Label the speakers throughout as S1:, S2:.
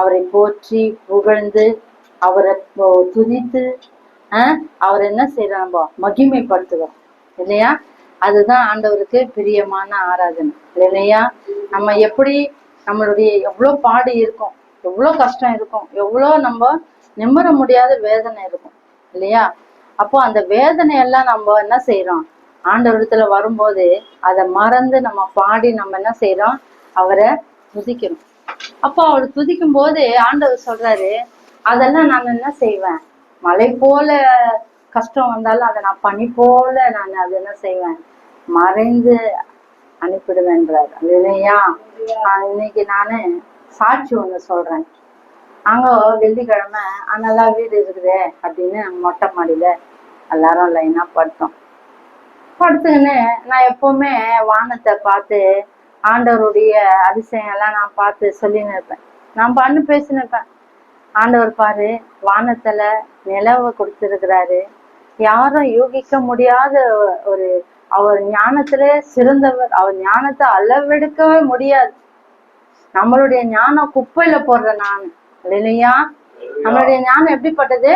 S1: அவரை போற்றி புகழ்ந்து அவரை துதித்து அவர் என்ன செய்யறோம், நம்ம மகிமைப்படுத்துவோம் இல்லையா? அதுதான் ஆண்டவருக்கு பிரியமான ஆராதனை இல்லையா? நம்ம எப்படி நம்மளுடைய எவ்வளவு பாடு இருக்கும், எவ்வளவு கஷ்டம் இருக்கும், எவ்வளவு நம்ம நிம்மற முடியாத வேதனை இருக்கும் இல்லையா? அப்போ அந்த வேதனையெல்லாம் நம்ம என்ன செய்யறோம், ஆண்டவரிடத்துல வரும்போது அதை மறந்து நம்ம பாடி நம்ம என்ன செய்யறோம், அவரை துதிக்கணும். அப்போ அவர் துதிக்கும் போது ஆண்டவர் சொல்றாரு, அதெல்லாம் நான் என்ன செய்வேன், மலை போல கஷ்டம் வந்தாலும் அதை நான் பனி போல நான் அதை என்ன செய்வேன், மறைந்து அனுப்பிடுவேன்றார் இல்லையா? இன்னைக்கு நானு சாட்சி ஒண்ணு சொல்றேன். அங்க வெள்ளிக்கிழமை நல்லா வீடு இருக்குது அப்படின்னு நாங்க மொட்டை மாடியில எல்லாரும் லைனா படுத்தோம். படுத்துக்கின்னு நான் எப்பவுமே வானத்தை பார்த்து ஆண்டவருடைய அதிசயம் எல்லாம் நான் பார்த்து சொல்லின்னு இருப்பேன். நான் பண்ணு பேசின்னு இருப்பேன். ஆண்டவர் பாரு, வானத்துல நிலவை கொடுத்திருக்கிறாரு. யாரும் யூகிக்க முடியாத ஒரு, அவர் ஞானத்திலே சிறந்தவர். அவர் ஞானத்தை அளவெடுக்கவே முடியாது. நம்மளுடைய ஞானம் குப்பையில போடுற நான் இல்லையா? நம்மளுடைய ஞானம் எப்படிப்பட்டது,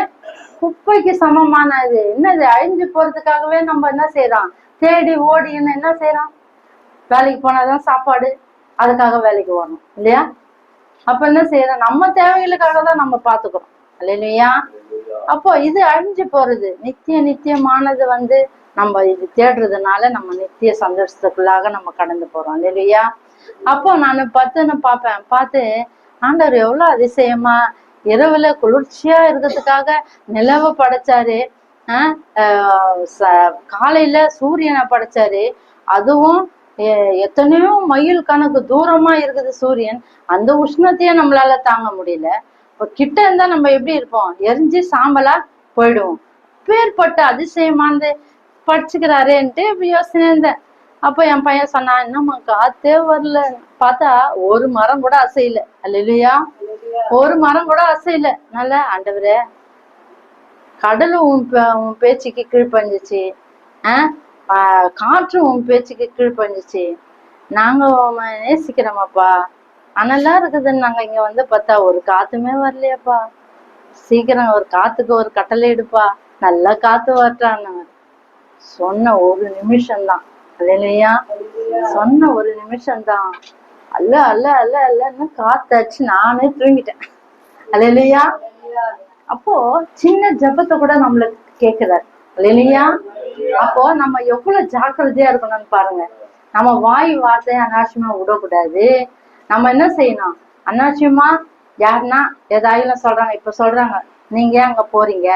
S1: குப்பைக்கு சமமானது. என்னது, அழிஞ்சு போறதுக்காகவே நம்ம என்ன செய்யறோம், தேடி ஓடின்னு என்ன செய்யறோம், வேலைக்கு போனாதான் சாப்பாடு, அதுக்காக வேலைக்கு வரணும் இல்லையா? அப்ப என்ன செய்யறோம், நம்ம தேவைகளுக்காக தான் நம்ம பாத்துக்கிறோம் இல்லையா? அப்போ இது அழிஞ்சு போறது, நித்தியமானது நம்ம இது தேடுறதுனால நம்ம நித்திய சந்தோஷத்துக்குள்ளாக நம்ம கடந்து போறோம் இல்லையா? அப்போ நான் பத்துன்னு பார்ப்பேன். பார்த்து ஆண்டவர் எவ்வளவு அதிசயமா இரவுல குளிர்ச்சியா இருக்கிறதுக்காக நிலவை படைச்சாரு, காலையில சூரியனை படைச்சாரு. அதுவும் எத்தனையோ மைல் கணக்கு தூரமா இருக்குது சூரியன். அந்த உஷ்ணத்தையே நம்மளால தாங்க முடியல. இப்ப கிட்ட இருந்தா நம்ம எப்படி இருப்போம், எரிஞ்சு சாம்பலா போயிடுவோம். பேர்பட்ட அதிசயமானது படிச்சுக்கிறாரேன்ட்டு இப்படி யோசனை இருந்தேன். அப்ப என் பையன் சொன்னான், என்னம்மா காத்தே வரல. பார்த்தா ஒரு மரம் கூட அசையல இல்லையா? ஒரு மரம் கூட அசையல. நல்ல ஆண்டவரே, கடலும் உன் பேச்சுக்கு கீழ்பஞ்சிச்சு, காற்றும் உன் பேச்சுக்கு கீழ்பஞ்சிச்சு. நாங்க நேசிக்கிறோமாப்பா, அனலா இருக்குதுன்னு நாங்க இங்க பார்த்தா ஒரு காத்துமே வரலையாப்பா. சீக்கிரம் ஒரு காத்துக்கு ஒரு கட்டளை எடுப்பா, நல்லா காத்து வரட்டான்னு சொன்ன ஒரு நிமிஷம்தான் இல்லையா? சொன்ன ஒரு நிமிஷம்தான் அல்ல அல்ல அல்ல அல்லன்னு காத்தாச்சு நானே தூங்கிட்டேன் இல்லையா? அப்போ சின்ன ஜபத்தை கூட நம்மளுக்கு கேக்குறாரு இல்லையா? அப்போ நம்ம எவ்வளவு ஜாக்கிரதையா இருக்கணும்னு பாருங்க. நம்ம வாய் வார்த்தையை அனாவசியமா விடக்கூடாது. நம்ம என்ன செய்யணும், அனாவசியமா யாருன்னா ஏதாயிலும் சொல்றாங்க, இப்ப சொல்றாங்க, நீங்க ஏன் அங்க போறீங்க,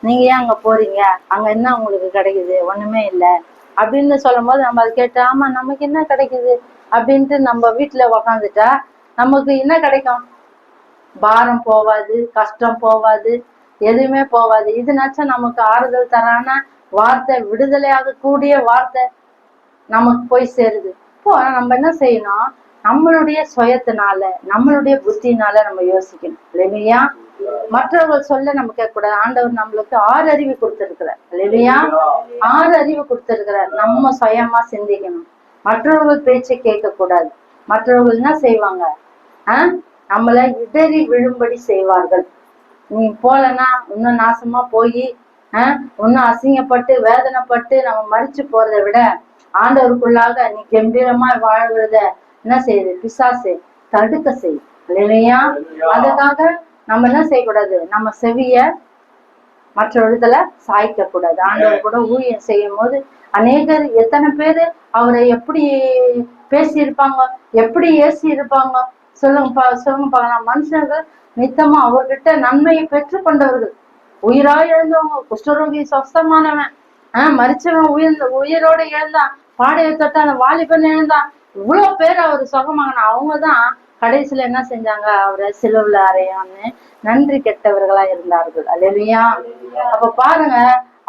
S1: நீங்க ஏன் அங்க போறீங்க, அங்க என்ன உங்களுக்கு கிடைக்குது, ஒண்ணுமே இல்லை அப்படின்னு சொல்லும் போது நம்ம அதை கேட்டு, ஆமா நமக்கு என்ன கிடைக்குது அப்படின்ட்டு நம்ம வீட்டுல உக்காந்துட்டா நமக்கு என்ன கிடைக்கும், பாரம் போவாது, கஷ்டம் போவாது, எதுவுமே போவாது. இதுனாச்சா நமக்கு ஆறுதல் தரான வார்த்தை, விடுதலையாக கூடிய வார்த்தை நமக்கு போய் சேருது. இப்போ நம்ம என்ன செய்யணும், நம்மளுடைய சுயத்தினால நம்மளுடைய புத்தினால நம்ம யோசிக்கணும் இல்லையா? மற்றவர்கள் சொல்ல நம்ம கேட்க கூடாது. ஆண்டவர் நம்மளுக்கு 6 அறிவு கொடுத்திருக்கிறார் இல்லையா? 6 அறிவு கொடுத்திருக்கிறார். நம்ம சுயமா சிந்திக்கணும், மற்றவர்கள் பேச்சை கேட்க கூடாது. மற்றவர்கள் என்ன செய்வாங்க, நம்மளை இடறி விழும்படி செய்வார்கள். நீ போலன்னா இன்னும் நாசமா போய் இன்னும் அசிங்கப்பட்டு வேதனைப்பட்டு நம்ம மறிச்சு போறதை விட ஆண்டவருக்குள்ளாக நீ கம்பீரமா வாழ்கிறத என்ன செய்யுது, பிசாசு தடுக்க செய்யும் இல்லையா? அதுக்காக நம்ம என்ன செய்யக்கூடாது, நம்ம செவிய மற்ற இடத்துல சாய்க்க கூடாது. ஆண்டவர் கூட ஊழியம் செய்யும் போது அநேகர், எத்தனை பேரு அவரை எப்படி பேசியிருப்பாங்க, எப்படி ஏசி இருப்பாங்க, சொல்லுங்க பார்க்கலாம். மனுஷர்கள் நித்தமா அவர்கிட்ட நன்மையை பெற்று கொண்டவர்கள், உயிராய் எழுந்தவங்க, குஷ்டரோகி சொஸ்தமானவன், மறிச்சவன் உயிரோட எழுந்தான், பாடையை தொட்ட அந்த வாலிபன் எழுந்தான், இவ்வளவு பேர் அவர் சுகமாகனா. அவங்கதான் கடைசியில என்ன செஞ்சாங்க, அவரை சிலுவைல அறையான்னு நன்றி கெட்டவர்களா இருந்தார்கள் அல்லேலூயா. அப்ப பாருங்க,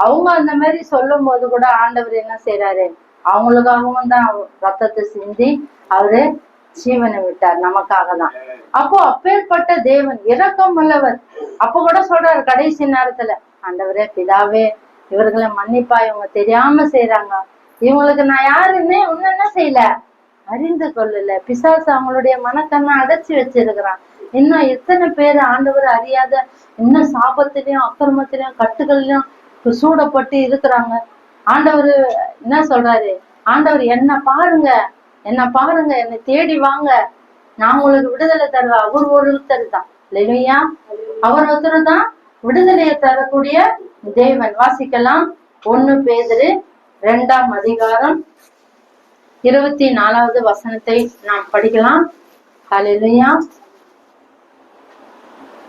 S1: அவங்க அந்த மாதிரி சொல்லும் போது கூட ஆண்டவர் என்ன செய்யறாரு, அவங்களுக்காகவும் தான் ரத்தத்தை சிந்தி அவரு ஜீவனை விட்டார், நமக்காக தான். அப்போ அப்பேற்பட்ட தேவன் இரக்கம் உள்ளவர். அப்ப கூட சொல்றாரு கடைசி நேரத்துல, ஆண்டவரே பிதாவே, இவர்களை மன்னிப்பா, இவங்க தெரியாம செய்யறாங்க, இவங்களுக்கு நான் யாருன்னு ஒண்ணு என்ன செய்யல, அறிந்து கொள்ளல. பிசாசு அவங்களுடைய மனக்கண்ணை அடைச்சி வச்சிருக்கிறான். இன்னும் எத்தனை பேர் ஆண்டவர் அறியாத இன்னும் சாபத்திலையும் அக்கிரமத்திலையும் கட்டுகள்லயும் சூடப்பட்டு இருக்கிறாங்க. ஆண்டவர் என்ன சொல்றாரு? ஆண்டவர் என்ன பாருங்க, என்ன பாருங்க, என்னை தேடி வாங்க, நான் உங்களுக்கு விடுதலை தருவேன். அவர் ஒருத்தர் தான் இல்லையா? அவர் ஒருத்தர் தான் விடுதலையை தரக்கூடிய தேவன். வாசிக்கலாம். 1 பேதுரு 2ஆம் அதிகாரம் 24வது வசனத்தை நாம் படிக்கலாம். ஹல்லேலூயா.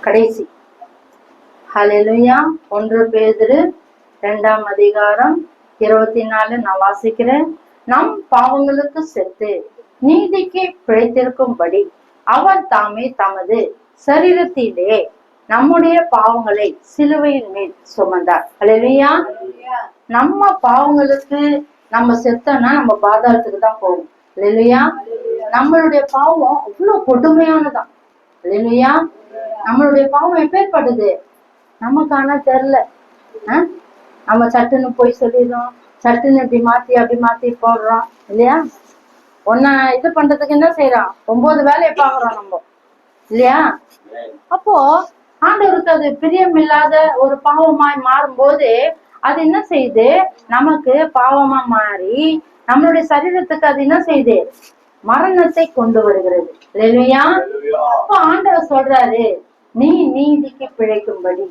S1: கடைசி. ஹல்லேலூயா. 1 பேதுரு 2ஆம் அதிகாரம் 24 நான் வாசிக்கிறேன். நம் பாவங்களுக்கு செத்து நீதிக்கு பிழைத்திருக்கும்படி அவர் தாமே தமது சரீரத்திலே நம்முடைய பாவங்களை சிலுவையின் மேல் சுமந்தார். ஹல்லேலூயா. நம்ம பாவங்களுக்கு நம்ம செத்தோம்னா நம்ம பாதாளத்துக்கு தான் போவோம். ஹல்லேலூயா. நம்மளுடைய பாவம் அவ்வளவு கொடுமையானதான். ஹல்லேலூயா. நம்மளுடைய பாவம் எப்பேற்பட்டது நமக்கு ஆனா தெரியல. நம்ம சட்டுன்னு போய் சொல்லிடுறோம், சட்டுன்னு இப்படி மாத்தி போடுறோம் இல்லையா? ஒன்ன இது பண்றதுக்கு என்ன செய்யறோம்? 9 வேலையை பாக்குறோம் நம்ம இல்லையா? அப்போ ஆண்டவருக்கு அது பிரியம் இல்லாத ஒரு பாவமாய் மாறும்போது அது என்ன செய்யுது? நமக்கு பாவமா மாறி நம்மளுடைய சரீரத்துக்கு அது என்ன செய்யுது? மரணத்தை கொண்டு வருகிறது இல்லையா? அப்போ ஆண்டவர் சொல்றாரு, நீ நீதிக்கு பிழைக்கும்படி,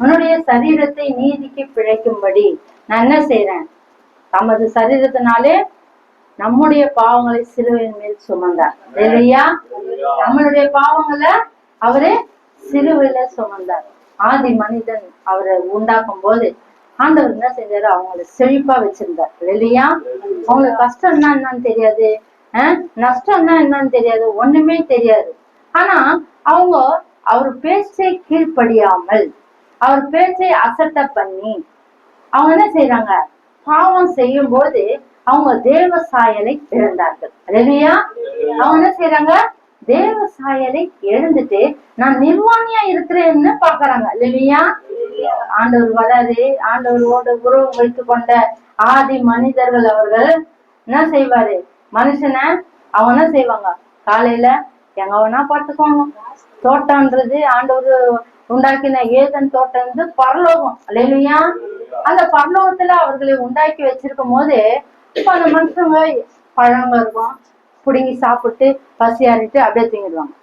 S1: உன்னுடைய சரீரத்தை நீதிக்கு பிழைக்கும்படி நான் என்ன செய்யறேன்? தமது சரீரத்தினாலே நம்முடைய பாவங்களை சிலுவையின் மேல் சுமந்தார் இல்லையா? நம்மளுடைய பாவங்களை அவரு சிலுவையில சுமந்தார். ஆதி மனிதன் அவரை உண்டாக்கும் போது ஆண்டவர் என்ன செஞ்சாரு? அவங்களை செழிப்பா வச்சிருந்தார் இல்லையா? அவங்களுக்கு கஷ்டம்னா என்னன்னு தெரியாது, நஷ்டம்னா என்னன்னு தெரியாது, ஒண்ணுமே தெரியாது. ஆனா அவங்க அவர் பேச்சை கீழ்ப்படியாமல், அவர் பேச்சை அசட்ட பண்ணி அவங்க என்ன செய்யறாங்க? பாவம் செய்யும் போது அவங்க தேவ சாயலை இழந்தார்கள் இல்லையா? அவங்க என்ன செய்யறாங்க? தேவ சாயலை எழுந்துட்டு நான் நிர்வாணியா இருக்கிறேன்னு பாக்குறாங்க இல்லையா? ஆண்டவர் வராது. ஆண்டவரோட உறவு வைத்து கொண்ட ஆதி மனிதர்கள் அவர்கள் என்ன செய்வாரு? மனுஷனை அவங்க என்ன செய்வாங்க? காலையில எங்க வேணா பார்த்துக்கோங்க. தோட்டம்ன்றது ஆண்டவர் உண்டாக்கின ஏதன் தோட்டம் வந்து பரலோகம் இல்லையா? அந்த பரலோகத்துல அவர்களை உண்டாக்கி வச்சிருக்கும் போது இப்ப அந்த மனுஷங்க பழங்க இருக்கும், புடுங்கி சாப்பிட்டு பசியாறிட்டு அப்படியே தூங்கிடுவாங்க.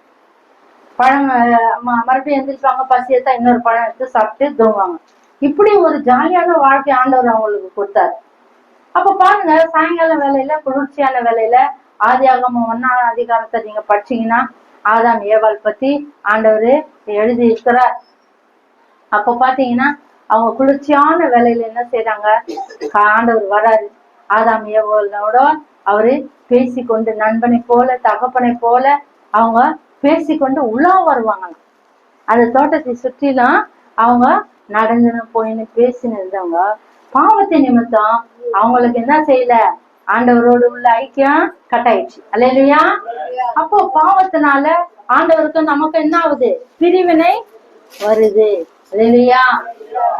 S1: பழங்க மறுபடியும் எந்திரிப்பாங்க, பசி எடுத்தா இன்னொரு பழம் எடுத்து சாப்பிட்டு தூங்குவாங்க. இப்படி ஒரு ஜாலியான வாழ்க்கை ஆண்டவர் அவங்களுக்கு கொடுத்தாரு. அப்ப பாருங்க, சாயங்கால வேலையில குளிர்ச்சியான வேலையில ஆதியாகமம் 1ஆம் அதிகாரத்தை நீங்க படிச்சீங்கன்னா ஆதாம் ஏவாள் பத்தி ஆண்டவர் எழுதி இருக்கிறார். அப்ப பாத்தீங்கன்னா அவங்க குளிர்ச்சியான வேலையில என்ன செய்யறாங்க? ஆண்டவர் வராரு. ஆதாம் ஏவாளோட அவரு பேசிக்கொண்டு நண்பனை போல தகப்பனை போல அவங்க பேசிக்கொண்டு உலா வருவாங்க. அந்த தோட்டத்தை சுற்றிலும் அவங்க நடந்துன்னு போயின்னு பேசின்னு இருந்தவங்க பாவத்தை நிமித்தம் அவங்களுக்கு என்ன செய்யல? ஆண்டவரோடு உள்ள ஐக்கியம் கட்டாயிடுச்சு அல்லையா? அப்போ பாவத்தினால ஆண்டவருக்கு நமக்கு என்ன ஆகுது? பிரிவினை வருது இல்லையா?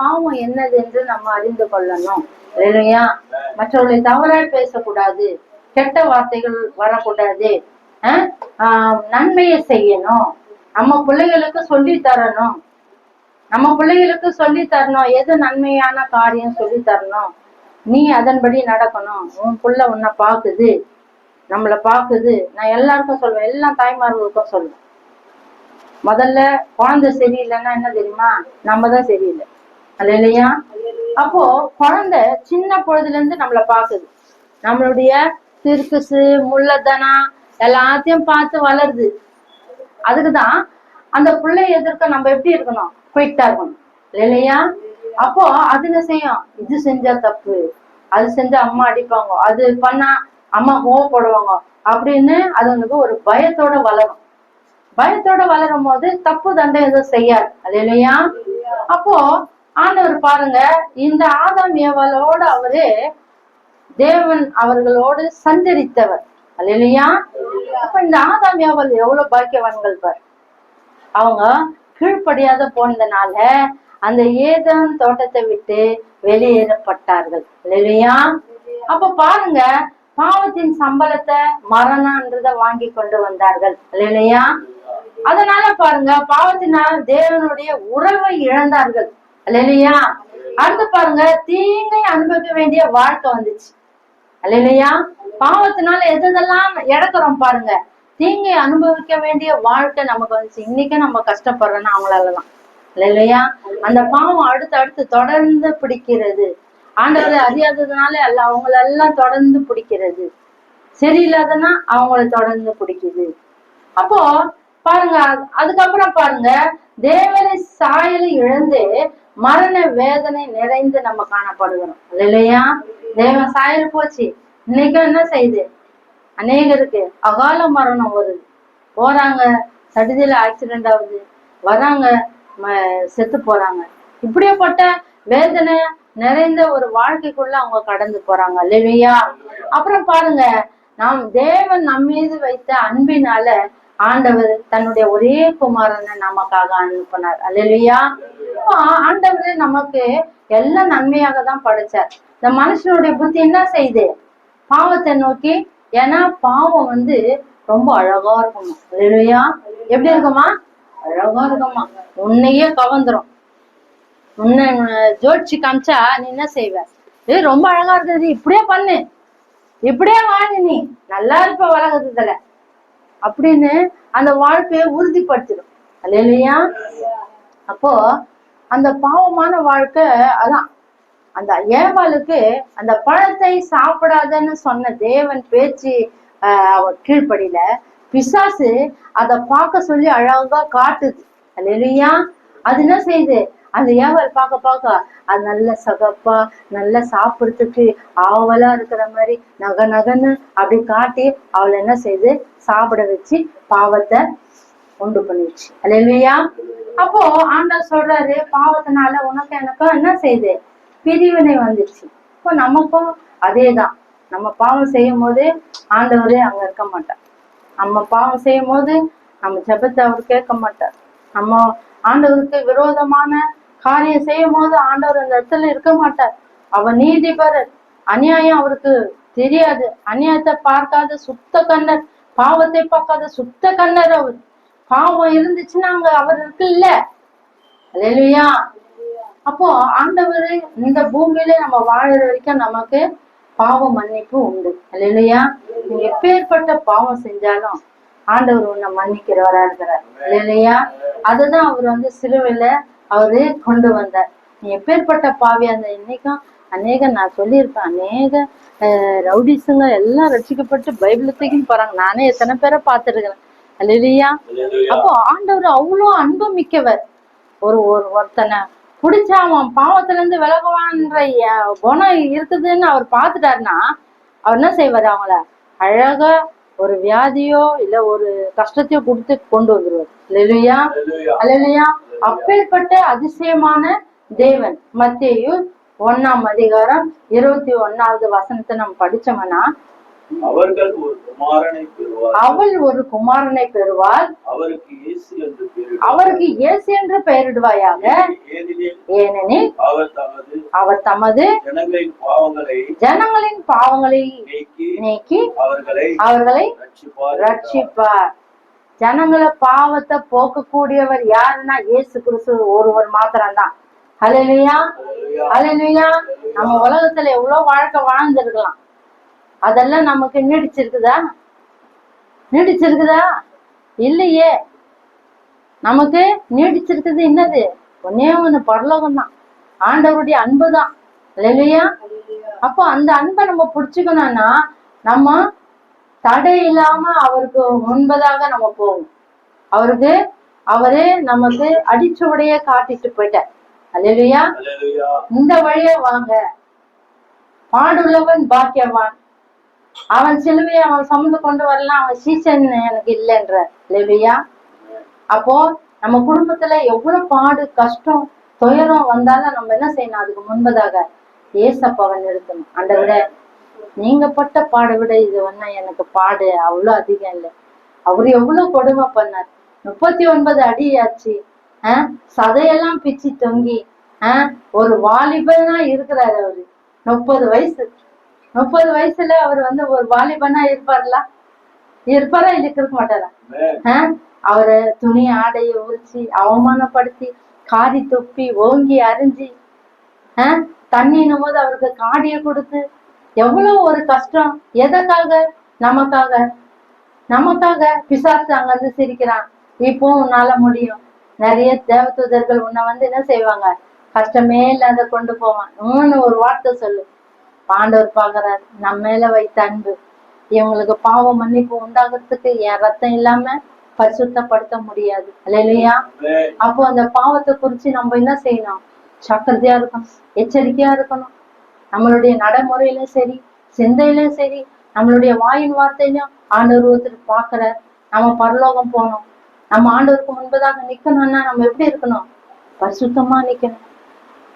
S1: பாவம் என்னது என்று நம்ம அறிந்து கொள்ளணும் இல்லையா? மற்றவர்களை தவறாய் பேசக்கூடாது, கெட்ட வார்த்தைகள் வரக்கூடாது, நன்மையை செய்யணும், நம்ம பிள்ளைகளுக்கு சொல்லி தரணும், எது நன்மையான காரியம் சொல்லி தரணும், நீ அதன்படி நடக்கணும், உன் புள்ள உன்னை பாக்குது, நம்மளை பாக்குது. நான் எல்லாருக்கும் சொல்லுவேன், எல்லா தாய்மார்களுக்கும் சொல்லுவேன். முதல்ல குழந்தை சரியில்லைன்னா என்ன தெரியுமா? நம்ம தான் சரியில்லை இல்லையா? அப்போ குழந்தை சின்ன பொழுதுல இருந்து நம்மளை பாக்குது, நம்மளுடைய திருக்குசு முள்ளதனா எல்லாத்தையும் பார்த்து வளருது. அதுக்குதான் அந்த பிள்ளைய எதிர்க்க நம்ம எப்படி இருக்கணும்? குயிக்கா இருக்கணும் இல்லையா? அப்போ அதுங்க செய்யும், இது செஞ்சா தப்பு, அது செஞ்சா அம்மா அடிப்பாங்க, அது பண்ணா அம்மா கோவப்படுவாங்க அப்படின்னு அதுங்களுக்கு ஒரு பயத்தோட வளரும். பயத்தோட வளரும் போது தப்பு தண்டை எதுவும் செய்யாது இல்லையா? அப்போ ஆண்டவர் பாருங்க, இந்த ஆதாம் ஏவாளோட அவரு தேவன் அவர்களோடு சஞ்சரித்தவர் இல்லையா? அப்ப இந்த ஆதாம் ஏவாள் எவ்வளவு பாக்கியவான்கள் பாரு. அவங்க கீழ்ப்படியாத போனதுனால அந்த ஏதேன் தோட்டத்தை விட்டு வெளியேறப்பட்டார்கள் இல்லையா? அப்ப பாருங்க, பாவத்தின் சம்பளத்தை மரணன்றத வாங்கி கொண்டு வந்தார்கள் இல்லையா? அதனால பாருங்க, பாவத்தினால தேவனுடைய உறவை இழந்தார்கள் இல்லையா? அடுத்து பாருங்க, தீங்கை அனுபவிக்க வேண்டிய வாழ்க்கை வந்துச்சு இல்லையா? பாவத்தினால எதெல்லாம் இழக்கிறோம் பாருங்க, தீங்கை அனுபவிக்க வேண்டிய வாழ்க்கை நமக்கு வந்துச்சு. இன்னைக்கு நம்ம கஷ்டப்படுறோம்னா அவங்களாலதான் இல்லையா? அந்த பாவம் அடுத்து அடுத்து தொடர்ந்து பிடிக்கிறது. ஆண்டவரை அறியாததுனால அல்ல, அவங்களெல்லாம் தொடர்ந்து பிடிக்கிறது. சரியில்லாதனா அவங்கள தொடர்ந்து பிடிக்குது. அப்போ பாருங்க, அதுக்கப்புறம் பாருங்க, தேவனை சாயலை இழந்து மரண வேதனை நிறைந்து நம்ம காணப்படுகிறோம் இல்லையா? தேவன் சாயல் போச்சு. இன்னைக்கும் என்ன செய்யுது? அநேகருக்கு அகால மரணம் வருது. போறாங்க, சடுதியில ஆக்சிடென்ட் ஆகுது, வராங்க, செத்து போறாங்க. இப்படியாப்பட்ட வேதனை நிறைந்த ஒரு வாழ்க்கைக்குள்ள அவங்க கடந்து போறாங்க இல்லையா? அப்புறம் பாருங்க, நாம் தேவன் நம் மீது வைத்த அன்பினால ஆண்டவர் தன்னுடைய ஒரே குமாரனை நமக்காக அனுப்பினார் அல்லையா? ஆண்டவர் நமக்கு எல்லாம் நன்மையாக தான் படைச்சார். இந்த மனுஷனுடைய புத்தி என்ன செய்யுது? பாவத்தை நோக்கி. ஏன்னா பாவம் ரொம்ப அழகா இருக்குமா இல்லையா? எப்படி இருக்குமா? அழகா இருக்குமா. உன்னையே கவர்ந்துரும். உன்னை ஜோடிச்சு காமிச்சா நீ என்ன செய்வ? ரொம்ப அழகா இருக்குது, இப்படியே பண்ணு, இப்படியே வாழு, நீ நல்லா இருப்ப உலகத்துல அப்படின்னு அந்த வாழ்க்கையை உறுதிப்படுத்திடும் இல்லையா? அப்போ அந்த பாவமான வாழ்க்கை அதான். அந்த ஏவாளுக்கு அந்த பழத்தை சாப்பிடாதன்னு சொன்ன தேவன் பேச்சு கீழ்ப்படியில பிசாசு அதை பார்க்க சொல்லி அழகா காட்டுது இல்லையா? அது என்ன செய்யுது? அந்த ஏவாள் பார்க்க பார்க்க அது நல்ல சகப்பா, நல்லா சாப்பிடுறதுக்கு ஆவலா இருக்கிற மாதிரி நகை நகன்னு அப்படி காட்டி அவளை என்ன செய்து சாப்பிட வச்சு பாவத்தை உண்டு பண்ணிடுச்சு இல்லையா? அப்போ ஆண்டவர் சொல்றாரு, பாவத்தினால உனக்கு எனக்கும் என்ன செய்யுது? பிரிவினை வந்துச்சு. இப்போ நமக்கும் அதேதான். நம்ம பாவம் செய்யும் போது ஆண்டவரே அங்க இருக்க மாட்டார். நம்ம பாவம் செய்யும் போது நம்ம ஜெபத்தை அவர் கேட்க மாட்டார். நம்ம ஆண்டவருக்கு விரோதமான காரியம் செய்யும் போது ஆண்டவர் அந்த இடத்துல இருக்க மாட்டார். அவர் நீதிபரர். அநியாயம் அவருக்கு தெரியாது. அநியாயத்தை பார்க்காத சுத்த கண்ணர், பாவத்தை பார்க்காத சுத்த கண்ணர் அவர். பாவம் இருந்துச்சுன்னா அங்க அவர் இருக்கு இல்ல இல்லையா? அப்போ ஆண்டவர் இந்த பூமியில நம்ம வாழற வரைக்கும் நமக்கு பாவ மன்னிப்பு உண்டு இல்லையா? நீங்க எப்பேற்பட்ட பாவம் செஞ்சாலும் ஆண்டவர் உன்னை மன்னிக்கிறவரா இருக்கிறார் இல்லையா? அதுதான் அவர் சிலுவையில அவரு கொண்டு வந்தார். நீ எப்பேற்பட்ட பாவியா அந்த இன்னைக்கும் அநேக நான் சொல்லியிருப்பேன், அநேக ரவுடிஸுங்க எல்லாம் ரட்சிக்கப்பட்டு பைபிளத்தையும் போறாங்க. நானே எத்தனை பேரை பார்த்துருக்கிறேன் இல்லையா? அப்போ ஆண்டவர் அவ்வளோ அன்பு மிக்கவர். ஒருத்தனை பிடிச்சா அவன் பாவத்துல இருந்து விலகுவான்ற குணம் இருக்குதுன்னு அவர் பார்த்துட்டாருன்னா அவர் என்ன செய்வாரு? அவங்கள அழகா ஒரு வியாதியோ இல்ல ஒரு கஷ்டத்தையோ கொடுத்து கொண்டு வந்துருவார் இல்லையா? அல்லையா? அப்பேற்பட்ட அதிசயமான தேவன். மத்தேயு 1ஆம் அதிகாரம் 21வது வசனத்தை நம்ம படிச்சோம்னா, அவள் ஒரு குமாரனை பெறுவாள், அவருக்கு இயேசு என்று பெயரிடுவாயாக, ஏனெனில் அவர் தமது ஜனங்களின் பாவங்களை நீக்கி அவர்களை ரட்சிப்பார். ஜனங்கள பாவத்தை போக்கக்கூடியவர் யாருன்னா இயேசு கிறிஸ்து ஒருவர் மாத்திரம்தான். ஹல்லேலூயா, ஹல்லேலூயா. நம்ம உலகத்துல எவ்வளவு வாழ்க்கை வாழ்ந்துருக்கலாம், அதெல்லாம் நமக்கு நீடிச்சிருக்குதா? நீடிச்சிருக்குதா? இல்லையே. நமக்கு நீடிச்சிருக்குது என்னது? ஒன்னே ஒண்ணு, பரலோகம் தான். ஆண்டவருடைய அன்பு தான் இல்லையா? அப்போ அந்த அன்பை நம்ம பிடிச்சுக்கணும்னா நம்ம தடை இல்லாம அவருக்கு முன்பதாக நம்ம போவோம். அவரே நமக்கு அடிச்சுவடைய காட்டிட்டு போயிட்டார் அல்லேலூயா. இந்த வழியா வாங்க, பாடுள்ளவன் பாக்கியவான். அவன் சிலுவையை அவன் சுமந்து கொண்டு வரலாம், அவன் சீசன் எனக்கு இல்லைன்ற அல்லேலூயா. அப்போ நம்ம குடும்பத்துல எவ்வளவு பாடு, கஷ்டம், துயரம் வந்தாலும் நம்ம என்ன செய்யணும்? அதுக்கு முன்பதாக ஏசப்பாவை நிறுத்தணும். ஆண்டவரே, நீங்க பட்ட பாடை விட இது எனக்கு பாடு அவ்வளவு அதிகம் இல்லை. அவரு எவ்வளவு கொடுமை பண்ணார். 39 அடி ஆச்சு, சதையெல்லாம் பிச்சு தொங்கி ஒரு வாலிபனா இருக்கிறாரு. அவரு 30 வயசு 30 வயசுல அவர் வந்து ஒரு வாலிபனா இருப்பாரா இல்ல இருக்க மாட்டாரா? அவரை துணி ஆடையை உரிச்சு அவமானப்படுத்தி காரி தொப்பி ஓங்கி அரிஞ்சு தண்ணின்னும் போது அவருக்கு காடிய கொடுத்து எவ்வளவு ஒரு கஷ்டம். எதற்காக? நமக்காக. நமக்காக பிசாசு அங்க வந்து சிரிக்கிறான். இப்போ உன்னால முடியும். நிறைய தேவதூதர்கள் உன்னை வந்து என்ன செய்வாங்க, கஷ்டமே இல்லாத கொண்டு போவான். ஒரு வார்த்தை சொல்லு. ஆண்டவர் பாக்குறாரு நம்ம மேல வைத்த அன்பு. இவங்களுக்கு பாவ மன்னிப்பு உண்டாகிறதுக்கு என் ரத்தம் இல்லாம பரிசுத்தப்படுத்த முடியாது. இல்லையா? அப்போ அந்த பாவத்தை குறிச்சு நம்ம என்ன செய்யணும்? ஜாக்கிரதையா இருக்கணும், எச்சரிக்கையா இருக்கணும். நம்மளுடைய நடைமுறையிலும் சரி, சிந்தையிலும் சரி, நம்மளுடைய வாயின் வார்த்தையிலும் ஆண்டவர் ஒருத்தர் பாக்குற. நம்ம பரலோகம் போகணும். நம்ம ஆண்டவருக்கு முன்பதாக நிக்கணும்னா நம்ம எப்படி இருக்கணும்? பரிசுத்தமா நிக்கணும்.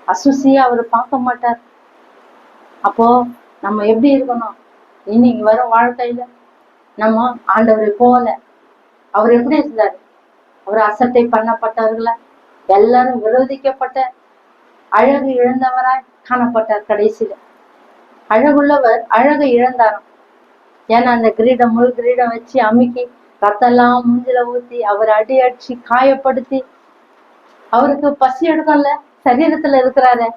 S1: அசுசியா அவரு பார்க்க மாட்டார். அப்போ நம்ம எப்படி இருக்கணும்? இன்னைக்கு வரும் வாழ்க்கையில நம்ம ஆண்டவரை போல அவர் எப்படி இருந்தார்? அவர் அசட்டை பண்ணப்பட்டவர்கள எல்லாரும் விரோதிக்கப்பட்ட அழகு இழந்தவராய் காணப்பட்டார். கடைசியில அழகுள்ளவர் அழகை இழந்தாராம். ஏன்னா அந்த கிரீடம் முழு கிரீடம் வச்சு அமுக்கி ரத்தெல்லாம் மூஞ்சில ஊத்தி அவர் அடி அடிச்சு காயப்படுத்தி அவருக்கு பசி எடுக்கும்ல, சரீரத்துல இருக்கிறாரு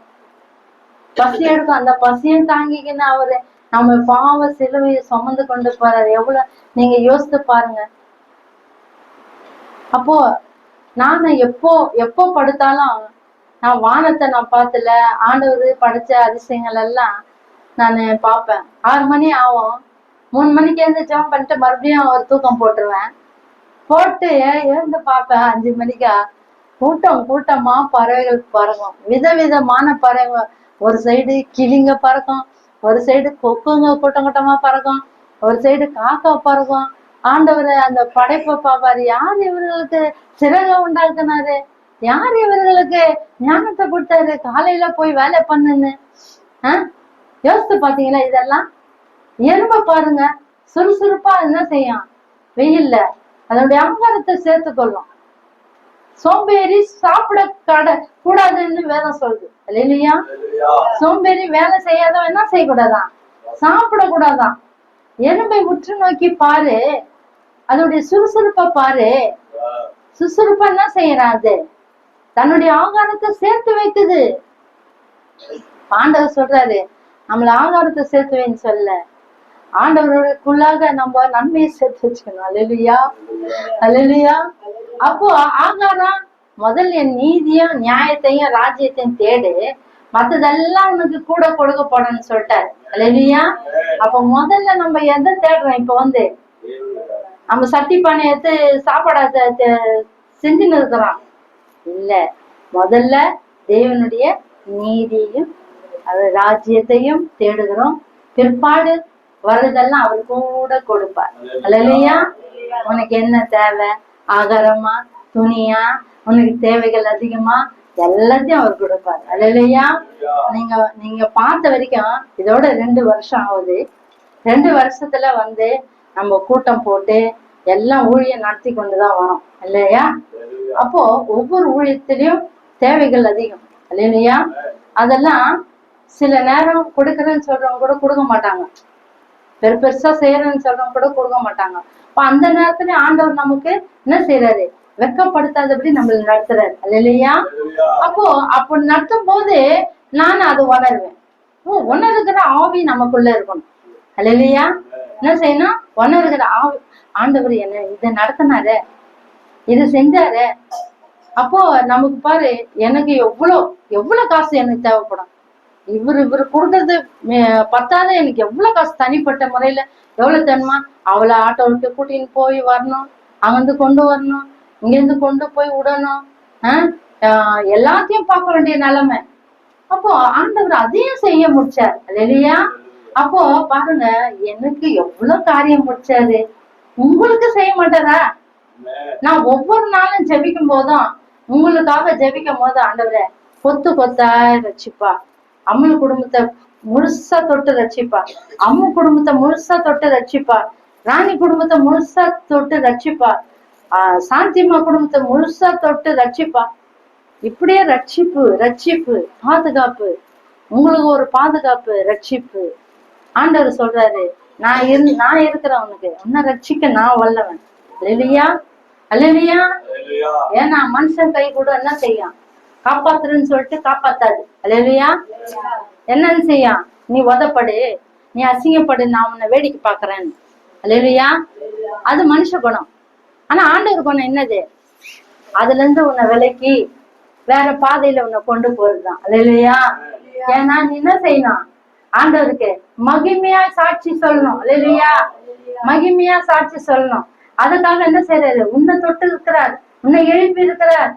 S1: பசி எடுக்கும். அந்த பசியும் தாங்கிக்கின்னு அவரு நம்ம பாவ சிலுவையை சுமந்து கொண்டு போறாரு. எவ்வளவு நீங்க யோசித்து பாருங்க. அப்போ நானு எப்போ படுத்தாலும் நான் வானத்தை நான் பார்த்தல. ஆண்டவர் படிச்ச அதிசயங்கள் எல்லாம் நான் பார்ப்பேன். 6 மணி ஆகும். 3 மணிக்கு எழுந்து ஜெபம் பண்ணிட்டு மறுபடியும் ஒரு தூக்கம் போட்டுருவேன். போட்டு எழுந்து பார்ப்பேன் 5 மணிக்கா. கூட்டமா பறவைகள் பறக்கும். விதவிதமான பறவைகள். ஒரு சைடு கிளிங்க பறக்கும், ஒரு சைடு கொக்குங்க கூட்டமா பறக்கும், ஒரு சைடு காக்கா பறக்கும். ஆண்டவர் அந்த படைப்பை பாப்பாரு. யார் இவர்களுக்கு சிறக உண்டாக்குனாரு? யார் இவர்களுக்கு ஞானத்தை கொடுத்தாரு காலையில போய் வேலை பண்ணுன்னு? யோசித்து பாத்தீங்களா? இதெல்லாம் எறும்ப பாருங்க, சுறுசுறுப்பா என்ன செய்யும்? வெயில்ல அதனுடைய அங்காரத்தை சேர்த்து கொள்ளும். சோம்பேறி சாப்பிட கூடாதுன்னு வேதம் சொல்லுது. இல்லையா? சோம்பேறி வேலை செய்யாதவன் என்ன செய்யக்கூடாதான்? சாப்பிடக்கூடாதான். எறும்பை உற்று நோக்கி பாரு, அதனுடைய சுறுசுறுப்பை பாரு. சுறுசுறுப்பா என்ன செய்யறான்? அது தன்னுடைய ஆகாரத்தை சேர்த்து வைக்குது. ஆண்டவர் சொல்றாரு நம்மள ஆகாரத்தை சேர்த்து வைன்னு சொல்ல, ஆண்டவருக்குள்ளாக நம்ம நன்மையை சேர்த்து வச்சுக்கணும். அல்லேலூயா, அல்லேலூயா. அப்போ ஆகாரம் முதல்ல என் நீதியும் நியாயத்தையும் ராஜ்யத்தையும் தேடு, மத்ததெல்லாம் உனக்கு கூட கொடுக்கப்படணும்னு சொல்லிட்டாரு. அல்லேலூயா. அப்ப முதல்ல நம்ம எதை தேடுறோம்? இப்ப வந்து நம்ம சட்டி பானை எடுத்து சாப்பாட செஞ்சுன்னு இருக்கிறோம் இல்ல. முதல்ல தேவனுடைய நீதியையும் ராஜ்யத்தையும் தேடுகிறோம். பிற்பாடு வர்றதெல்லாம் அவர் கூட கொடுப்பார். அல்லேலூயா. உனக்கு என்ன தேவை? ஆகாரமா, துணியா, உனக்கு தேவைகள் அதிகமா, எல்லாத்தையும் அவர் கொடுப்பார். அல்லேலூயா. நீங்க பார்த்த வரைக்கும் இதோட 2 வருஷம் ஆகுது. 2 வருஷத்துல வந்து நம்ம கூட்டம் போட்டு எல்லாம் ஊழியம் நடத்தி கொண்டுதான் வரோம். இல்லையா? அப்போ ஒவ்வொரு ஊழியத்திலையும் தேவைகள் அதிகம். இல்லையா? அதெல்லாம் சில நேரம் கொடுக்கறேன்னு சொல்றவங்க கூட கொடுக்க மாட்டாங்க. பெருசா செய்யறேன்னு சொல்றவங்க கூட கொடுக்க மாட்டாங்க. அப்ப அந்த நேரத்துல ஆண்டவர் நமக்கு என்ன செய்யறாரு? வெக்கப்படுத்தாதபடி நம்மள நடத்துறாரு. இல்லையா? அப்போ நடத்தும் போது நான் அதை உணர்வேன். உணர்கிற ஆவி நமக்குள்ள இருக்கணும். இல்லையா? என்ன செய்யணும்? உணர்கிற ஆவி. ஆண்டவர் என்ன இதை நடத்தினாரு, இது செஞ்சாரு. அப்போ நமக்கு பாரு, எனக்கு எவ்வளவு காசு எனக்கு தேவைப்படும். இவரு கொடுக்கறது பத்தாத எனக்கு எவ்வளவு காசு தனிப்பட்ட முறையில எவ்வளவு தெரியுமா? அவளை ஆட்டோ விட்டு கூட்டின்னு போய் வரணும், அங்கிருந்து கொண்டு வரணும், இங்க இருந்து கொண்டு போய் விடணும். எல்லாத்தையும் பார்க்க வேண்டிய நிலைமை. அப்போ ஆண்டவர் அதையும் செய்ய முடிச்சார். இல்லையா? அப்போ பாருங்க, எனக்கு எவ்வளவு காரியம் முடிச்சாரு. உங்களுக்கு செய்ய மாட்டாரா? நான் ஒவ்வொரு நாளும் ஜெபிக்கும் போதும், உங்களுக்காக ஜெபிக்கும் போது, ஆண்டவரே கொத்து கொத்தா ரட்சிப்பா, அம்மு குடும்பத்தை முழுசா தொட்டு ரட்சிப்பா, அம்மு குடும்பத்தை முழுசா தொட்டு ரட்சிப்பா, ராணி குடும்பத்தை முழுசா தொட்டு ரட்சிப்பா, சாந்திமா குடும்பத்தை முழுசா தொட்டு ரட்சிப்பா. இப்படியே ரட்சிப்பு, பாதுகாப்பு, உங்களுக்கு ஒரு பாதுகாப்பு, ரட்சிப்பு. ஆண்டவர் சொல்றாரு, நான் இருக்கிறேன் உனக்கு, உன்னை ரட்சிக்க நான் வல்லவன். அல்லேலூயா, அல்லேலூயா. ஏன்னா மனுஷன் கை கூட என்ன செய்யும், காப்பாத்துறேன்னு சொல்லிட்டு காப்பாத்தாது. அல்லேலூயா. என்னன்னு செய்யும், நீ உதப்படு, நீ அசிங்கப்படு, நான் உன்னை வேடிக்கை பாக்குறேன்னு. அல்லேலூயா. அது மனுஷ குணம். ஆனா ஆண்டவர் குணம் என்னது, அதுல இருந்து உன்னை விலக்கி வேற பாதையில உன்னை கொண்டு போறதுதான். அல்லேலூயா. ஏன்னா நீ என்ன செய்யணும், ஆண்டவருக்கு மகிமையா சாட்சி சொல்லணும். அல்லேலூயா. மகிமையா சாட்சி சொல்லணும். அதுக்காக என்ன செய்யறாரு, உன்னை தொட்டு இருக்கிறார், உன்னை எழுப்பி இருக்கிறார்.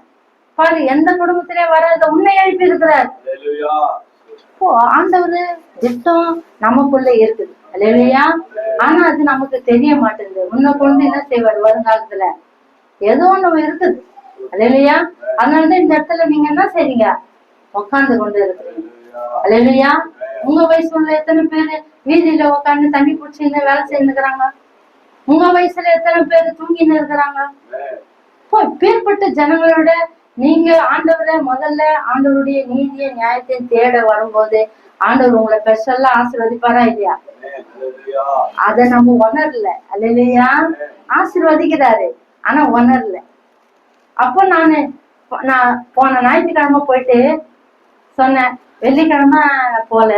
S1: பாரு, எந்த குடும்பத்திலே வராத உன்னை எழுப்பி இருக்கிறார். இப்போ ஆண்டவரு திட்டம் நமக்குள்ள இருக்குது. அல்லேலூயா. ஆனா அது நமக்கு தெரிய மாட்டேங்குது. உன்னை கொண்டு என்ன செய்வார் வருங்காலத்துல, ஏதோ ஒண்ணு இருக்குது. அல்லேலூயா. அதனாலதான் இந்த இடத்துல நீங்க என்ன செய்றீங்க, உட்கார்ந்து கொண்டு இருக்கிறீங்க. அல்லேலூயா. உங்க வயசுல எத்தனை பேரு வீதியில உட்காந்து தண்ணி குடிச்சுன்னு வேலை செய்யுங்கிறாங்க? உங்க வயசுல எத்தனை பேரு தூங்கின்னு இருக்கிறாங்க? பேர்பட்ட ஜனங்களோட நீங்க ஆண்டவரை முதல்ல ஆண்டவருடைய நீதிய நியாயத்தை தேட வரும்போது ஆண்டவர் உங்களை ஸ்பெஷல்லா ஆசீர்வதிப்பாரா இல்லையா? அத நம்ம உணரல. அல்லேலூயா. ஆசீர்வதிக்கிறாரு, ஆனா உணரல. அப்போ நான் போன ஞாயிற்றுக்கிழமை போயிட்டு சொன்னேன், வெள்ளிக்கிழமை போல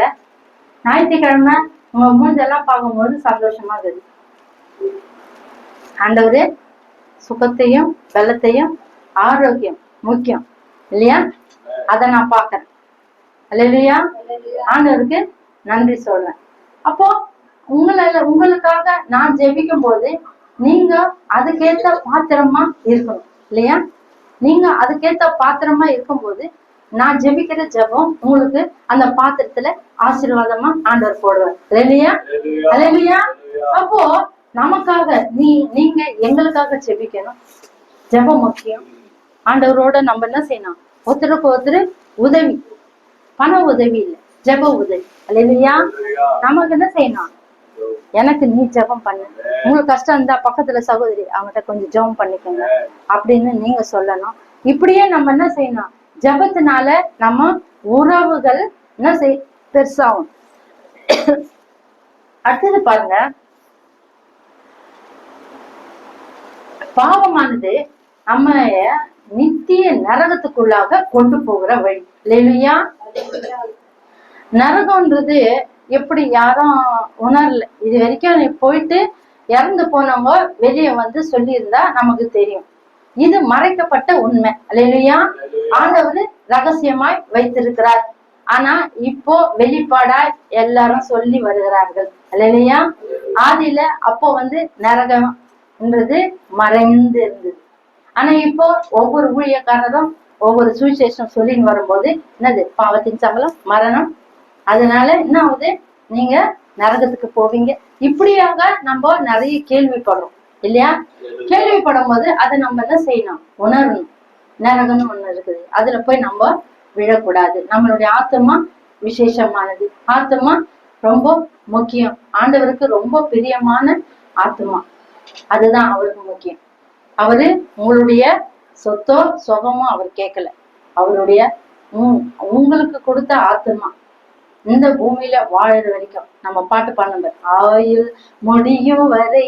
S1: ஞாயிற்றுக்கிழமை உங்க மூஞ்செல்லாம் பார்க்கும்போது சந்தோஷமா இருக்குது. ஆண்டவரு சுகத்தையும் பலத்தையும் ஆரோக்கியம் முக்கியம் இல்லையா, அத நான் பாக்குறேன். அல்லேலூயா. ஆண்டவருக்கு நன்றி சொல்றேன். அப்போ உங்களுக்காக நான் ஜெபிக்கும் போது நீங்க அதுக்கேத்த பாத்திரமா இருக்கணும் இல்லையா? நீங்க அதுக்கேத்த பாத்திரமா இருக்கும்போது நான் ஜெபிக்கிற ஜெபம் உங்களுக்கு அந்த பாத்திரத்துல ஆசீர்வாதமா ஆண்டவர் போடுவார். இல்லையா? அல்லேலூயா. அப்போ நமக்காக நீங்க எங்களுக்காக ஜெபிக்கணும். ஜெபம் முக்கியம். ஆண்டவரோட நம்ம என்ன செய்யணும், ஒருத்தருக்கு ஒருத்தர் உதவி, பண உதவி இல்லை, ஜெப உதவி. அல்லேலூயா. நமக்கு என்ன செய்யணும், எனக்கு நீ ஜெபம் பண்ணு, உங்களுக்கு கஷ்டம் இருந்தா பக்கத்துல சகோதரி அவங்ககிட்ட கொஞ்சம் ஜெபம் பண்ணிக்கோங்க அப்படின்னு நீங்க சொல்லணும். இப்படியே நம்ம என்ன செய்யணும், ஜெபத்தினால நம்ம உறவுகள் என்ன பெருசாகும். அடுத்தது பாருங்க, பாவமானது நம்ம நித்திய நரகத்துக்குள்ளாக கொண்டு போகிற வழி. இல்லையா? நரகம்ன்றது எப்படி யாரும் உணரல இது வரைக்கும். போயிட்டு இறந்து போனவங்க வெளியே வந்து சொல்லியிருந்தா நமக்கு தெரியும். இது மறைக்கப்பட்ட உண்மை. இல்லையா? ஆண்டவர் ரகசியமாய் வைத்திருக்கிறார். ஆனா இப்போ வெளிப்பாடாய் எல்லாரும் சொல்லி வருகிறார்கள். இல்லையா? ஆதியில அப்போ வந்து நரகம்ன்றது மறைந்து இருந்தது. ஆனா இப்போ ஒவ்வொரு ஊழியக்காரரும் ஒவ்வொரு சுவிசேஷம் சொல்லின்னு வரும்போது என்னது, பாவத்தின் சம்பளம் மரணம், அதனால என்ன ஆகுது, நீங்க நரகத்துக்கு போவீங்க. இப்படியாக நம்ம நிறைய கேள்விப்படுறோம் இல்லையா? கேள்விப்படும் போது அதை நம்ம என்ன செய்யணும், உணரணும். நரகம்னு ஒண்ணு இருக்குது, அதுல போய் நம்ம விழக்கூடாது. நம்மளுடைய ஆத்மா விசேஷமானது. ஆத்மா ரொம்ப முக்கியம். ஆண்டவருக்கு ரொம்ப பிரியமான ஆத்மா, அதுதான் அவருக்கு முக்கியம். அவரு உங்களுடைய சொத்தோ சுகமோ அவர் கேட்கல. அவருடைய உங்களுக்கு கொடுத்த ஆத்மா இந்த பூமியில வாழற வரைக்கும் நம்ம பாட்டு பாடுங்க, ஆயுள் முடியும் வரை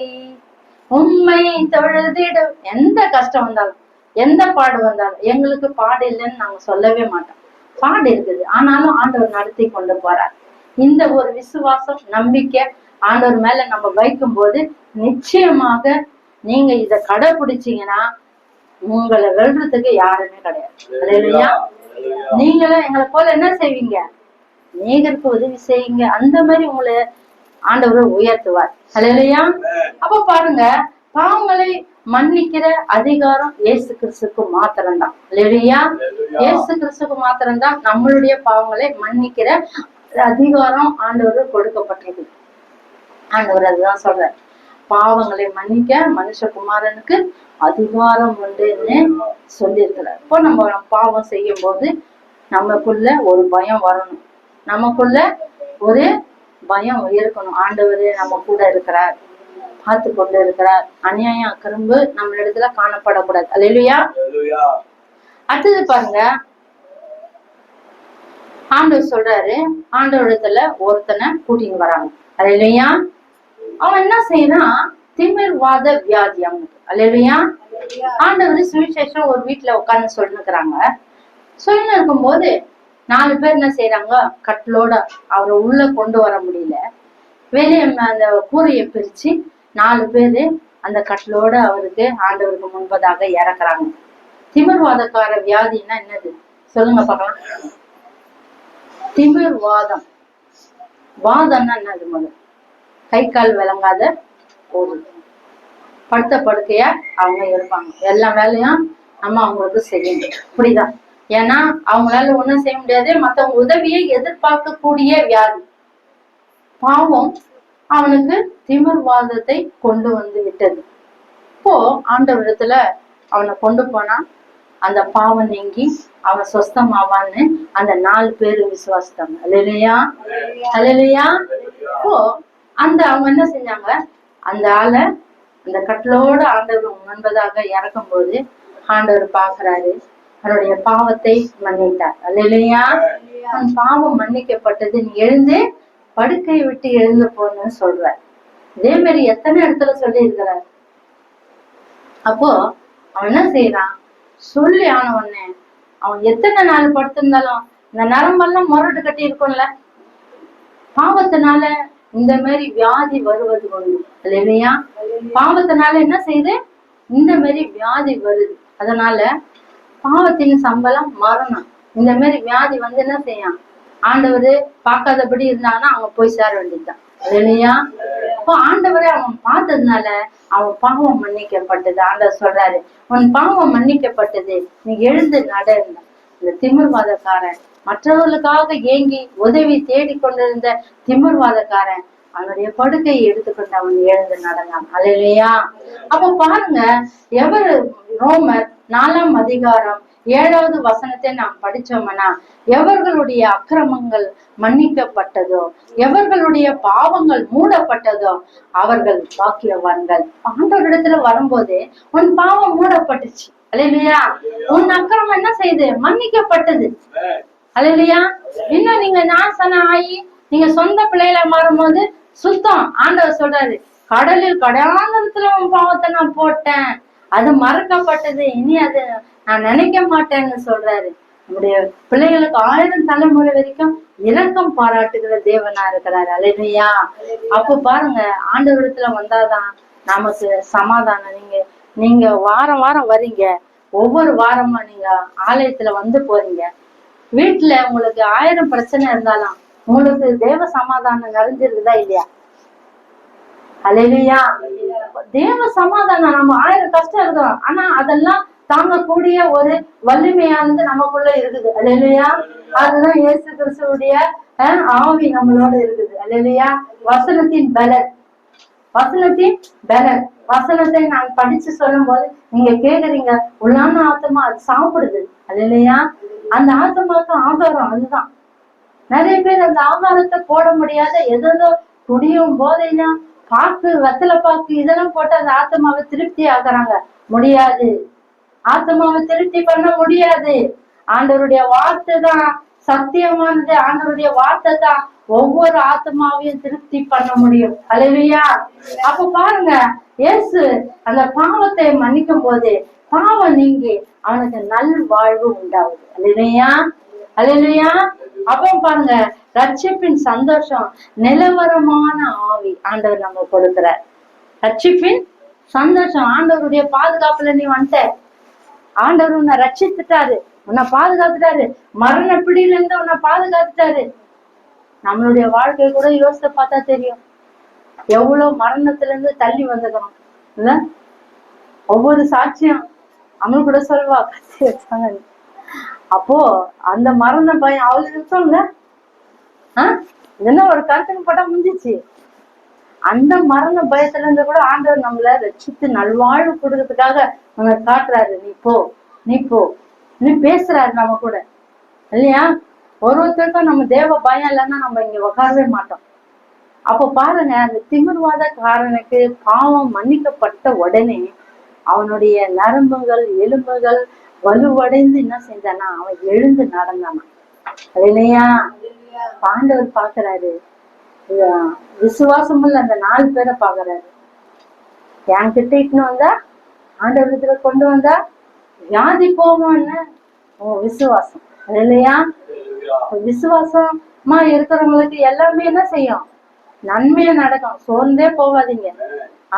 S1: உண்மை தொழுதிடும். எந்த கஷ்டம் வந்தாலும் எந்த பாடு வந்தாலும் எங்களுக்கு பாடு இல்லைன்னு நாங்க சொல்லவே மாட்டோம். பாடு இருக்குது, ஆனாலும் ஆண்டவர் நடத்தி கொண்டு போறார். இந்த ஒரு விசுவாசம் நம்பிக்கை ஆண்டவர் மேல நம்ம வைக்கும் போது நிச்சயமாக நீங்க இத கடைபிடிச்சீங்கன்னா உங்களை வெல்றதுக்கு யாருமே கிடையாது. இல்லையா? நீங்களும் எங்களை போல என்ன செய்வீங்க, நீங்களுக்கு உதவி செய்யுங்க. அந்த மாதிரி உங்களை ஆண்டவர் உயர்த்துவார். இல்லையா? அப்ப பாருங்க, பாவங்களை மன்னிக்கிற அதிகாரம் இயேசு கிறிஸ்துக்கு மாத்திரம்தான். இல்லையா? இயேசு கிறிஸ்துக்கு மாத்திரம்தான் நம்மளுடைய பாவங்களை மன்னிக்கிற அதிகாரம் ஆண்டவர் கொடுக்கப்பட்டிருக்கு. ஆண்டவர் அதுதான் சொல்றார், பாவங்களை மன்னிக்க மனுஷகுமாரனுக்கு அதிகாரம் உண்டுன்னு சொல்லியிருக்கிறார். இப்போ நம்ம பாவம் செய்யும் போது நமக்குள்ள ஒரு பயம் வரணும், நமக்குள்ள ஒரு பயம் இருக்கணும். ஆண்டவர் நம்ம கூட இருக்கிறார், பார்த்து கொண்டு இருக்கிறார். அநியாயம் அக்கிரம்பு நம்மளிடத்துல காணப்படக்கூடாது. அல்லேலூயா. அடுத்தது பாருங்க, ஆண்டவர் சொல்றாரு, ஆண்டவரிடத்துல ஒருத்தனை கூட்டின்னு வராங்க. அது இல்லையா, அவன் என்ன செய்யறான், திமிர்வாத வியாதி அவனுக்கு. அல்லையா, ஆண்டவர் சுவிசேஷம் ஒரு வீட்டுல உட்கார்ந்து சொல்லிருக்கிறாங்க. சொல்லின்னு இருக்கும் போது 4 பேர் என்ன செய்யறாங்க, கட்டிலோட அவரை உள்ள கொண்டு வர முடியல. வெளியே அந்த கூரையை பிரிச்சு 4 பேரு அந்த கட்டிலோட அவருக்கு ஆண்டவருக்கு முன்பதாக இறக்குறாங்க. திமிர்வாதக்கார வியாதின்னா என்னது சொல்லுங்க பார்க்கலாம். திமிர்வாதம், வாதம்னா என்னது? முதல் கை கால் விளங்காத ஒரு படுத்த படுக்கையா அவங்க இருப்பாங்க. எல்லா வேலையும் நம்ம அவங்களுக்கு செய்யணும். புரியுதா? ஏன்னா அவங்களால ஒண்ணும் செய்ய முடியாது. மத்தவங்க உதவியை எதிர்பார்க்கக்கூடிய வியாதி. பாவம் அவனுக்கு திமிர்வாதத்தை கொண்டு வந்து விட்டது. இப்போ ஆண்டவரிடத்துல அவனை கொண்டு போனா அந்த பாவம் நீங்கி அவன் சொஸ்தமாவான்னு அந்த 4 பேரு விசுவாசித்தாங்க. அல்லேலூயா, அல்லேலூயா. இப்போ அந்த அவங்க என்ன செஞ்சாங்க, அந்த ஆளை அந்த கட்டிலோட ஆண்டவர் முன்பதாக இறக்கும் போது ஆண்டவர் பாக்குறாரு, அவனுடைய பாவத்தை மன்னித்தார். அல்லேலூயா. அவன் பாவம் மன்னிக்கப்பட்டது, நீ எழுந்து படுக்கையை விட்டு எழுந்து போன்னு சொல்றார். இதே மாதிரி எத்தனை இடத்துல சொல்லி இருக்கிறார். அப்போ அவன் என்ன செய்யறான், சொல்லி ஆன உடனே அவன் எத்தனை நாள் படுத்திருந்தாலும் இந்த நரம்பெல்லாம் முரட்டு கட்டி இருக்கும்ல, பாவத்தினால இந்த மாதிரி வியாதி வருவது ஒண்ணு. இல்லையா, பாவத்தினால என்ன செய்யுது, இந்த மாதிரி வியாதி வருது. அதனால பாவத்தின் சம்பளம் மரணம். இந்த மாதிரி வியாதி வந்து என்ன செய்யும், ஆண்டவரு பார்க்காதபடி இருந்தாங்கன்னா அவங்க போய் சேர வேண்டியதுதான். இல்லையா, இப்போ ஆண்டவரே அவன் பார்த்ததுனால அவன் பாவம் மன்னிக்கப்பட்டது. ஆண்டவர் சொல்றாரு, உன் பாவம் மன்னிக்கப்பட்டது, நீ எழுந்து நட. இந்த திமிர்வாதக்காரன், மற்றவர்களுக்காக ஏங்கி உதவி தேடி கொண்டிருந்த திமிர்வாதக்காரன் அவனுடைய படுக்கையை எடுத்துக்கொண்டு அவன் எழுந்து நடந்தான். அல்லேலூயா. அப்ப பாருங்க, எவரு ரோமர் 4ஆம் அதிகாரம் 7வது வசனத்தை நாம் படிச்சோம்னா, எவர்களுடைய அக்கிரமங்கள் மன்னிக்கப்பட்டதோ, எவர்களுடைய பாவங்கள் மூடப்பட்டதோ அவர்கள் பாக்கியவான்கள். ஆண்டவரிடத்துல வரும்போது உன் பாவம் மூடப்பட்டுச்சு. அல்லேலூயா. உன் அக்கிரமம் என்ன செய்யுது, மன்னிக்கப்பட்டது. அல்லேலூயா. இன்னும் நீங்க நாசனம் ஆகி நீங்க சொந்த பிள்ளையில மாறும்போது சுத்தம். ஆண்டவர் சொல்றாரு, கடலில் கடாந்தரத்துல உன் பாவத்தை நான் போட்டேன், அது மறக்கப்பட்டது, இனி அது நான் நினைக்க மாட்டேன்னு சொல்றாரு. நம்முடைய பிள்ளைகளுக்கு 1000 தலைமுறை வரைக்கும் இரக்கம் பாராட்டுகிற தேவனா இருக்கிறாரு. அல்லேலூயா. அப்ப பாருங்க, ஆண்டவரிடத்துல வந்தாதான் நமக்கு சமாதானம். நீங்க வாரம் வாரம் வர்றீங்க, ஒவ்வொரு வாரமா நீங்க ஆலயத்துல வந்து போறீங்க. வீட்டுல உங்களுக்கு 1000 பிரச்சனை இருந்தாலும் உங்களுக்கு தேவ சமாதானம் நிறைஞ்சிருக்குதா இல்லையா? அல்லேலூயா. தேவ சமாதானம், நம்ம 1000 கஷ்டம் இருக்கிறோம், ஆனா அதெல்லாம் தாங்கக்கூடிய ஒரு வலிமையானது நமக்குள்ள இருக்குது. அல்லேலூயா. அதுதான் இயேசு கிறிஸ்துவுடைய ஆவி நம்மளோட இருக்குது. அல்லேலூயா. வசனத்தின் பலன், வசனத்தின் பலன். வசனத்தை நான் படிச்சு சொல்லும் போது நீங்க கேக்குறீங்க, உள்ளான ஆத்மா அது சாப்பிடுது. அல்லேலூயா. அந்த ஆத்மாவுக்கு ஆகாரம் அதுதான். நிறைய பேர் அந்த ஆகாரத்தை போட முடியாத ஏதோ குடியும் போதையா பாக்கு, வெத்தலை பாக்கு இதெல்லாம் போட்டு அந்த ஆத்மாவை திருப்தி ஆக்குறாங்க. முடியாது, ஆத்மாவை திருப்தி பண்ண முடியாது. ஆண்டவருடைய வார்த்தை தான் சத்தியமானது. ஆண்டவருடைய வார்த்தை தான் ஒவ்வொரு ஆத்மாவையும் திருப்தி பண்ண முடியும். அல்லேலூயா. அப்ப பாருங்க, இயேசு அந்த பாவத்தை மன்னிக்கும் போது பாவம் நீங்கி அவனுக்கு நல் வாழ்வு உண்டாகுது. அல்லேலூயா, அல்லேலூயா. அப்ப பாருங்க, ரட்சிப்பின் சந்தோஷம், நிலவரமான ஆவி ஆண்டவர் நம்ம கொடுக்கிறார். ரட்சிப்பின் சந்தோஷம், ஆண்டவருடைய பாதுகாப்புல நீ வந்துட்ட. ஆண்டவர் உன்னை ரட்சித்துட்டாரு, உன்னை பாதுகாத்துட்டாரு, மரண பிடியில இருந்து உன்னை பாதுகாத்துட்டாரு. நம்மளுடைய வாழ்க்கை கூட யோசித்து பார்த்தா தெரியும், எவ்வளவு மரணத்துல இருந்து தள்ளி வந்துக்கிறோம் இல்ல? ஒவ்வொரு சாட்சியம் அமல் கூட சொல்வா, கத்தி வச்சாங்க. அப்போ அந்த மரண பயம் அவளுக்கு இருக்கும்ல. என்ன ஒரு கருத்துன்னு போட்டா முடிஞ்சிச்சு. அந்த மரண பயத்துல இருந்து கூட ஆண்டவர் நம்மள ரட்சித்து நல்வாழ்வு கொடுக்கறதுக்காக நம்ம காட்டுறாரு. நீ போ, நீ போ, நீ பேசுறாரு நம்ம கூட இல்லையா? ஒருத்தருக்கும் நம்ம தேவ பயம் இல்லைன்னா நம்ம இங்க உட்காரவே மாட்டோம். அப்ப பாருங்க, அந்த திமிர்வாதக்காரனுக்கு பாவம் மன்னிக்கப்பட்ட உடனே அவனுடைய நரம்புகள் எலும்புகள் வலுவடைந்து என்ன செஞ்சானா, அவன் எழுந்து நடந்தானா. இல்லையா? ஆண்டவர் பாக்குறாரு. விசுவாசமுள்ள அந்த 4 பேரை பாக்குறாரு. என்கிட்ட இட்டுன்னு வந்தா, ஆண்டவரத்துல கொண்டு வந்தா வியாதி போகும்னு விசுவாசம். இல்லையா? விசுவாசமா இருக்கிறவங்களுக்கு எல்லாமே என்ன செய்யும்? நன்மையா நடக்கும். சோர்ந்தே போகாதீங்க.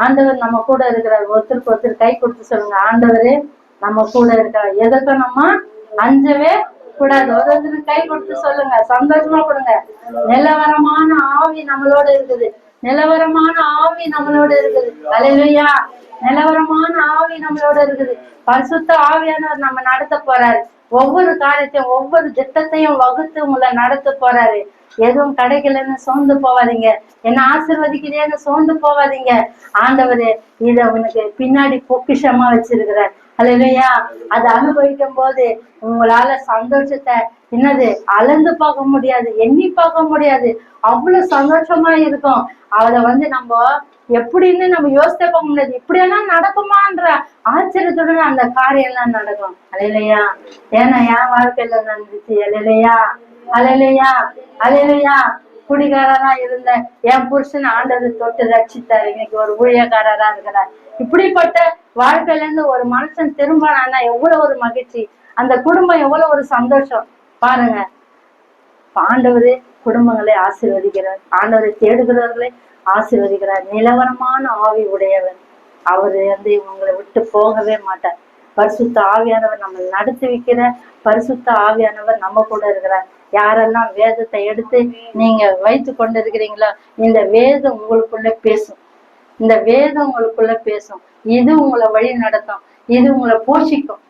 S1: ஆண்டவர் நம்ம கூட இருக்கிறார். ஒருத்தருக்கு ஒருத்தர் கை கொடுத்து சொல்லுங்க, ஆண்டவரே நம்ம கூட இருக்கிறார். எதற்கும் நம்ம அஞ்சவே கூடாது. ஒருத்தருக்கு கை கொடுத்து சொல்லுங்க, சந்தோஷமா கொடுங்க. நிலவரமான ஆவி நம்மளோட இருக்குது. நிலவரமான ஆவி நம்மளோட இருக்குது. அல்லேலூயா. நிலவரமான ஆவி நம்மளோட இருக்குது. பரிசுத்த ஆவியானவர் நம்ம நடத்த போறாரு. ஒவ்வொரு காரியத்தையும் ஒவ்வொரு திட்டத்தையும் வகுத்து உங்களை நடத்த போறாரு. எதுவும் கிடைக்கலன்னு சோர்ந்து போவாதீங்க. என்ன ஆசீர்வதிக்கிறேன்னு சோர்ந்து போவாதீங்க. ஆண்டவரு இத உனக்கு பின்னாடி பொக்கிஷமா வச்சிருக்கிறார். அல்லேலூயா. அதை அனுபவிக்கும் போது உங்களால சந்தோஷத்தை என்னது அளந்து பார்க்க முடியாது, எண்ணி பார்க்க முடியாது. அவ்வளவு சந்தோஷமா இருக்கும். அதை நம்ம எப்படின்னு நம்ம யோசிச்சே பார்க்க முடியாது. இப்படியெல்லாம் நடக்குமான்ற ஆச்சரியத்துடன் அந்த காரியம் எல்லாம் நடக்கும். அல்லேலூயா. ஏன்னா என் வாழ்க்கையில நடந்துச்சு. அல்லேலூயா. அல்லேலூயா. அல்லேலூயா. குடிகாரரா இருந்த என் புருஷன் ஆண்டவர் தொட்டு ரட்சித்தார். இன்னைக்கு ஒரு ஊழியக்காரரா இருக்கிறார். இப்படிப்பட்ட வாழ்க்கையில இருந்து ஒரு மனுஷன் திரும்பினா எவ்வளவு ஒரு மகிழ்ச்சி, அந்த குடும்பம் எவ்வளவு ஒரு சந்தோஷம் பாருங்க. ஆண்டவரே குடும்பங்களை ஆசீர்வதிக்கிறார். ஆண்டவரை தேடுகிறவர்களை ஆசீர்வதிக்கிறார். நிலவரமான ஆவி உடையவர். அவரு உங்களை விட்டு போகவே மாட்டார். பரிசுத்த ஆவியானவர் நம்ம நடத்தி வைக்கிற பரிசுத்த ஆவியானவர் நம்ம கூட இருக்கிறார். யாரெல்லாம் வேதத்தை எடுத்து நீங்க வைத்து கொண்டு இருக்கிறீங்களோ, இந்த வேதம் உங்களுக்குள்ள பேசும். இந்த வேதம் உங்களுக்குள்ள பேசும். இது உங்களை வழி நடத்தும். இது உங்களை போஷிக்கும்.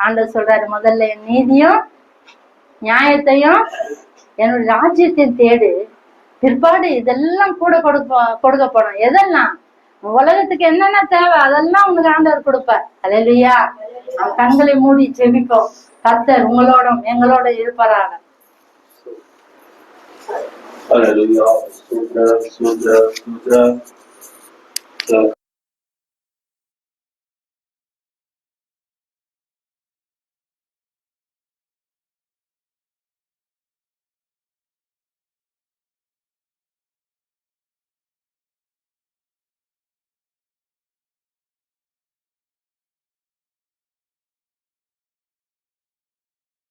S1: ஆண்டவர் சொல்றாரு, முதல்ல என் நீதியும் நியாயத்தையும் என்னுடைய ராஜ்யத்தையும் தேடு, பிற்பாடு இதெல்லாம் கூட கொடுக்கப்படும். எதெல்லாம் உலகத்துக்கு என்னென்ன தேவை அதெல்லாம் உனக்கு ஆண்டவர் கொடுப்பார். அல்லேலூயா. கண்களை மூடி ஜெபிப்போம். கர்த்தர் உங்களோடும் எங்களோட இருப்பாராக. Hallelujah.